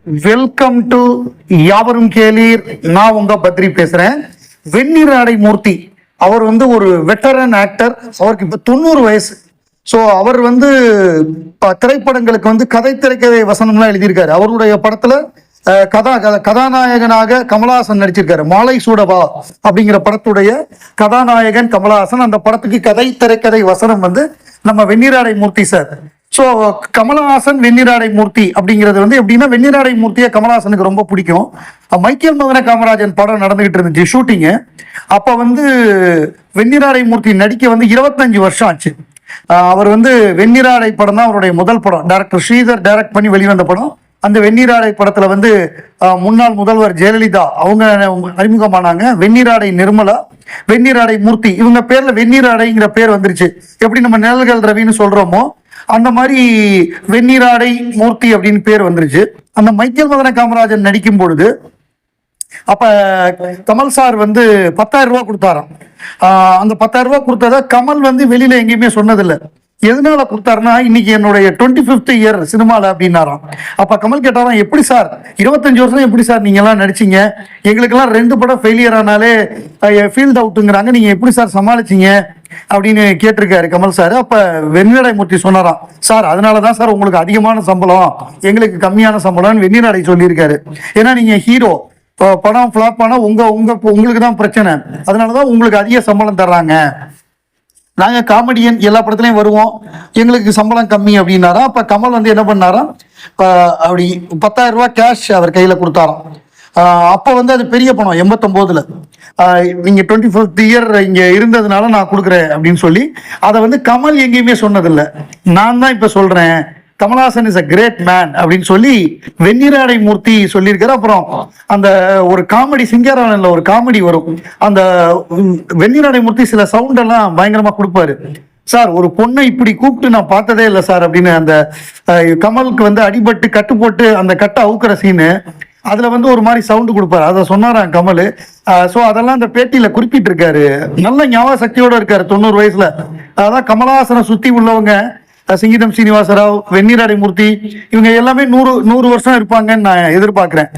Welcome to யாவரும் கேளீர். நான் உங்க பத்ரி பேசுறேன். வெண்ணிராடை மூர்த்தி அவர் ஒரு வெட்டரன் ஆக்டர். அவருக்கு இப்ப 90 வயசு. ஸோ அவர் திரைப்படங்களுக்கு கதை திரைக்கதை வசனம்லாம் எழுதியிருக்காரு. அவருடைய படத்துல கதாநாயகனாக கமலஹாசன் நடிச்சிருக்காரு. மாலை சூடவா அப்படிங்கிற படத்துடைய கதாநாயகன் கமலஹாசன். அந்த படத்துக்கு கதை திரைக்கதை வசனம் நம்ம வெண்ணிராடை மூர்த்தி சார். ஸோ கமலஹாசன் வெண்ணிராடை மூர்த்தி அப்படிங்கிறது எப்படின்னா, வெண்ணிராடை மூர்த்தியை கமலஹாசனுக்கு ரொம்ப பிடிக்கும். மைக்கேல் மதன காமராஜன் படம் நடந்துகிட்டு இருந்துச்சு ஷூட்டிங்கு. அப்ப வெண்ணிராடை மூர்த்தி நடிக்க 25 வருஷம் ஆச்சு. அவர் வெண்ணிராடை படம் தான் அவருடைய முதல் படம். டைரக்டர் ஸ்ரீதர் டைரக்ட் பண்ணி வெளிவந்த படம். அந்த வெண்ணிராடை படத்துல முன்னாள் முதல்வர் ஜெயலலிதா அவங்க அறிமுகமானாங்க. வெண்ணிராடை நிர்மலா, வெண்ணிராடை மூர்த்தி, இவங்க பேர்ல வெண்ணிராடைங்கிற பேர் வந்துருச்சு. எப்படி நம்ம நிழல்கள் ரவின்னு சொல்றோமோ அந்த மாதிரி வெண்ணிராடை மூர்த்தி அப்படின்னு பேர் வந்துருச்சு. அந்த மைக்கேல் மதன காமராஜன் நடிக்கும் பொழுது அப்ப கமல் சார் 10,000 ரூபாய் கொடுத்தாராம். அந்த 10,000 ரூபாய் கொடுத்தத கமல் வெளியில எங்கேயுமே சொன்னதில்லை. எதனால கொடுத்தாருன்னா, இன்னைக்கு என்னுடைய 25th இயர் சினிமால அப்படின்னாராம். அப்ப கமல் கேட்டாராம், எப்படி சார் 25 வருஷம் எப்படி சார் நீங்க எல்லாம் நடிச்சீங்க? எங்களுக்கெல்லாம் 2 படம் ஃபெயிலியர் ஆனாலே ஃபீல்ட் அவுட்டுங்கிறாங்க, நீங்க எப்படி சார் சமாளிச்சீங்க அப்படின்னு கேட்டிருக்காரு கமல் சார். அப்ப வெண்ணிராடை மூர்த்தி சொன்னாராம், சார் அதனாலதான் சார் உங்களுக்கு அதிகமான சம்பளம், எங்களுக்கு கம்மியான சம்பளம் வெண்ணிராடை சொல்லியிருக்காரு. ஏன்னா நீங்க ஹீரோ, படம் ஃபிளாப் ஆனா உங்களுக்கு தான் பிரச்சனை, அதனாலதான் உங்களுக்கு அதிக சம்பளம் தர்றாங்க. நாங்க காமெடியன், எல்லா படத்துலயும் வருவோம், எங்களுக்கு சம்பளம் கம்மி அப்படின்னாரா. அப்ப கமல் என்ன பண்ணாராம், அப்படி 10,000 ரூபாய் கேஷ் அவர் கையில கொடுத்தாராம். அப்ப அது பெரிய பணம் 89ல. நீங்க 25th இயர் இங்க இருந்ததுனால நான் கொடுக்குறேன் அப்படின்னு சொல்லி அதை கமல் எங்கேயுமே சொன்னதில்லை. நான் தான் இப்ப சொல்றேன், Kamal Haasan is a great man அப்படின்னு சொல்லி வெண்ணிராடை மூர்த்தி சொல்லியிருக்காரு. அப்புறம் அந்த ஒரு காமெடி, சிங்காரவன்ல ஒரு காமெடி வரும். அந்த வெண்ணிராடை மூர்த்தி சில சவுண்ட் எல்லாம் பயங்கரமா கொடுப்பாரு. சார் ஒரு பொண்ணை இப்படி கூப்பிட்டு நான் பார்த்ததே இல்லை சார் அப்படின்னு அந்த கமலுக்கு அடிபட்டு கட்டு போட்டு அந்த கட்டை அவுக்குற சீனு, அதுல ஒரு மாதிரி சவுண்டு கொடுப்பாரு. அதை சொன்னாராம் கமல். ஸோ அதெல்லாம் அந்த பேட்டியில குறிப்பிட்டு இருக்காரு. நல்ல ஞாபக சக்தியோட இருக்காரு 90 வயசுல. அதான் கமலஹாசனை சுத்தி உள்ளவங்க சிங்கிதம் சீனிவாசராவ், வெண்ணிராடை மூர்த்தி, இவங்க எல்லாமே 100 வருஷம் இருப்பாங்கன்னு நான் எதிர்பார்க்கிறேன்.